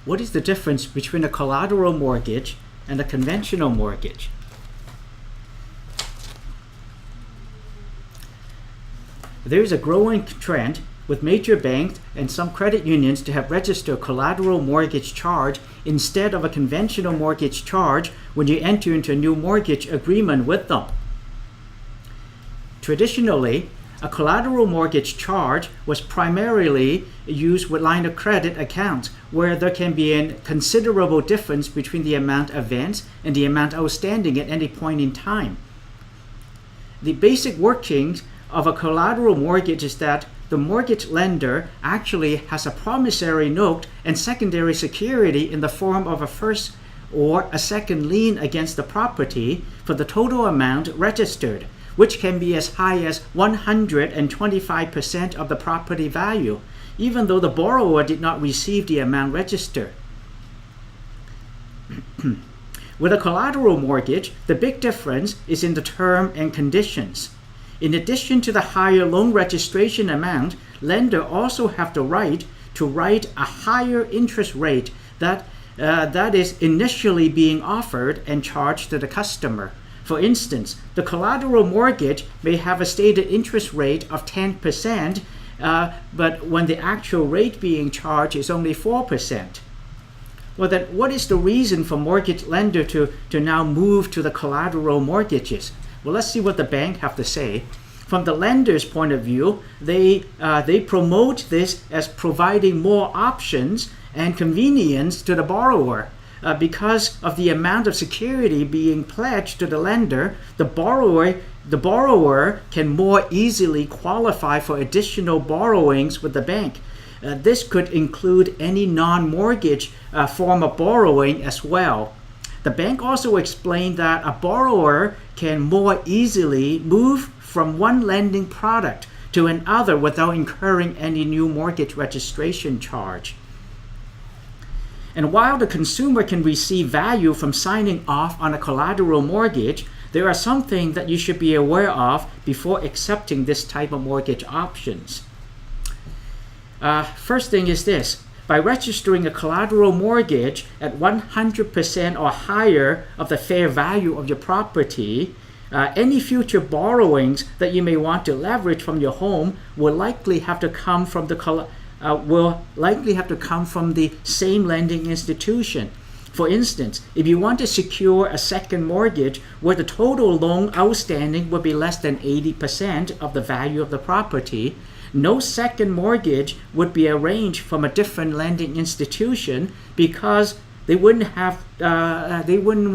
What is the difference between a collateral mortgage and a conventional mortgage? There is a growing trend with major banks and some credit unions to have registered collateral mortgage charge instead of a conventional mortgage charge when you enter into a new mortgage agreement with them. Traditionally, a collateral mortgage charge was primarily used with line of credit accounts where there can be a considerable difference between the amount advanced and the amount outstanding at any point in time. The basic workings of a collateral mortgage is that the mortgage lender actually has a promissory note and secondary security in the form of a first or a second lien against the property for the total amount registered, which can be as high as 125% of the property value, even though the borrower did not receive the amount registered. With a collateral mortgage, the big difference is in the term and conditions. In addition to the higher loan registration amount, lender also have the right to write a higher interest rate that is initially being offered and charged to the customer. For instance, the collateral mortgage may have a stated interest rate of 10%, but when the actual rate being charged is only 4%. Well, then what is the reason for mortgage lender to now move to the collateral mortgages? Well, let's see what the bank have to say. From the lender's point of view, they promote this as providing more options and convenience to the borrower. Because of the amount of security being pledged to the lender, the borrower can more easily qualify for additional borrowings with the bank. This could include any non-mortgage form of borrowing as well. The bank also explained that a borrower can more easily move from one lending product to another without incurring any new mortgage registration charge. And while the consumer can receive value from signing off on a collateral mortgage, there are some things that you should be aware of before accepting this type of mortgage options. First thing is this. By registering a collateral mortgage at 100% or higher of the fair value of your property, any future borrowings that you may want to leverage from your home will likely have to come from the same lending institution. For instance, if you want to secure a second mortgage where the total loan outstanding would be less than 80% of the value of the property, no second mortgage would be arranged from a different lending institution because they wouldn't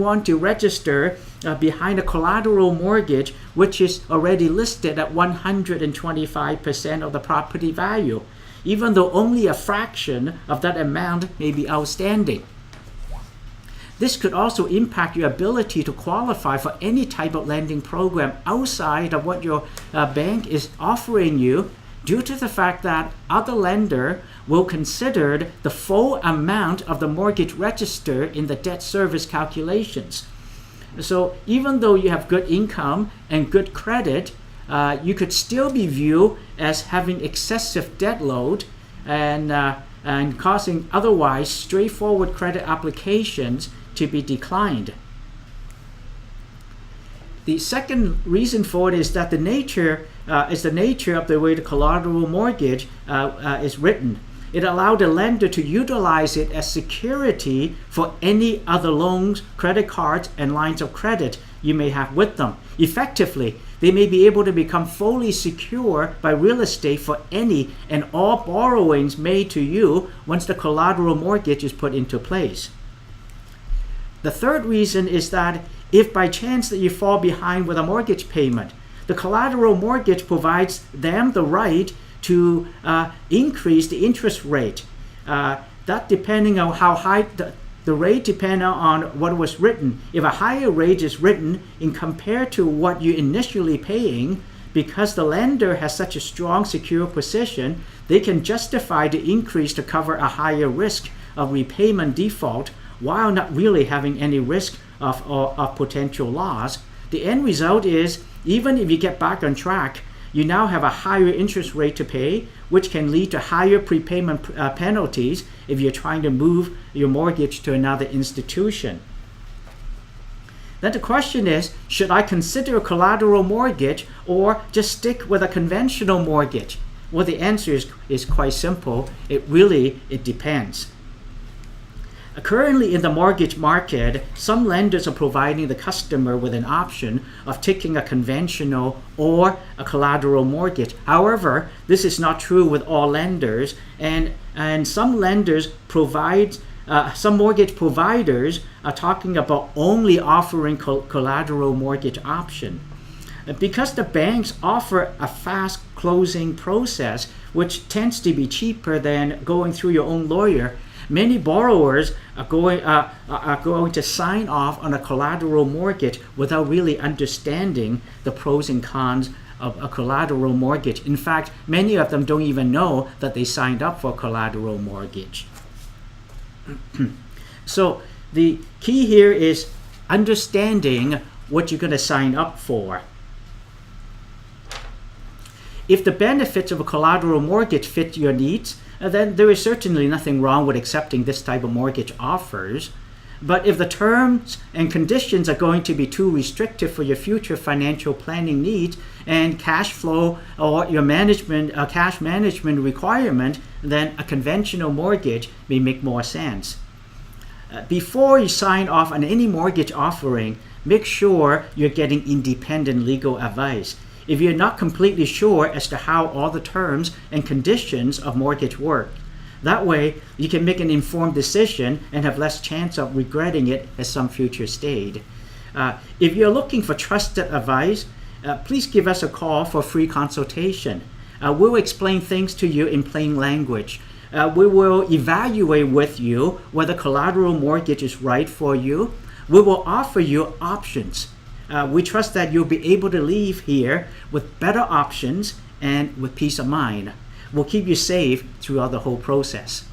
want to register behind a collateral mortgage which is already listed at 125% of the property value, even though only a fraction of that amount may be outstanding. This could also impact your ability to qualify for any type of lending program outside of what your bank is offering you, due to the fact that other lender will consider the full amount of the mortgage registered in the debt service calculations. So even though you have good income and good credit, you could still be viewed as having excessive debt load and causing otherwise straightforward credit applications to be declined. The second reason for it is that the nature of the way the collateral mortgage is written. It allowed the lender to utilize it as security for any other loans, credit cards, and lines of credit you may have with them. Effectively, they may be able to become fully secure by real estate for any and all borrowings made to you once the collateral mortgage is put into place. The third reason is that if by chance that you fall behind with a mortgage payment, the collateral mortgage provides them the right to increase the interest rate. That depending on how high the rate depends on what was written. If a higher rate is written in compared to what you're initially paying, because the lender has such a strong secure position, they can justify the increase to cover a higher risk of repayment default while not really having any risk of potential loss. The end result is, even if you get back on track, you now have a higher interest rate to pay, which can lead to higher prepayment penalties if you're trying to move your mortgage to another institution. Then the question is, should I consider a collateral mortgage or just stick with a conventional mortgage? Well, the answer is quite simple. It depends. Currently in the mortgage market, some lenders are providing the customer with an option of taking a conventional or a collateral mortgage. However, this is not true with all lenders, and some lenders some mortgage providers are talking about only offering collateral mortgage option. Because the banks offer a fast closing process, which tends to be cheaper than going through your own lawyer, many borrowers are going to sign off on a collateral mortgage without really understanding the pros and cons of a collateral mortgage. In fact, many of them don't even know that they signed up for a collateral mortgage. So the key here is understanding what you're going to sign up for. If the benefits of a collateral mortgage fit your needs, then there is certainly nothing wrong with accepting this type of mortgage offers. But if the terms and conditions are going to be too restrictive for your future financial planning needs and cash flow or your cash management requirement, then a conventional mortgage may make more sense. Before you sign off on any mortgage offering, make sure you're getting independent legal advice. If you're not completely sure as to how all the terms and conditions of mortgage work, that way you can make an informed decision and have less chance of regretting it at some future stage. If you're looking for trusted advice, please give us a call for a free consultation. We'll explain things to you in plain language. We will evaluate with you whether collateral mortgage is right for you. We will offer you options. We trust that you'll be able to leave here with better options and with peace of mind. We'll keep you safe throughout the whole process.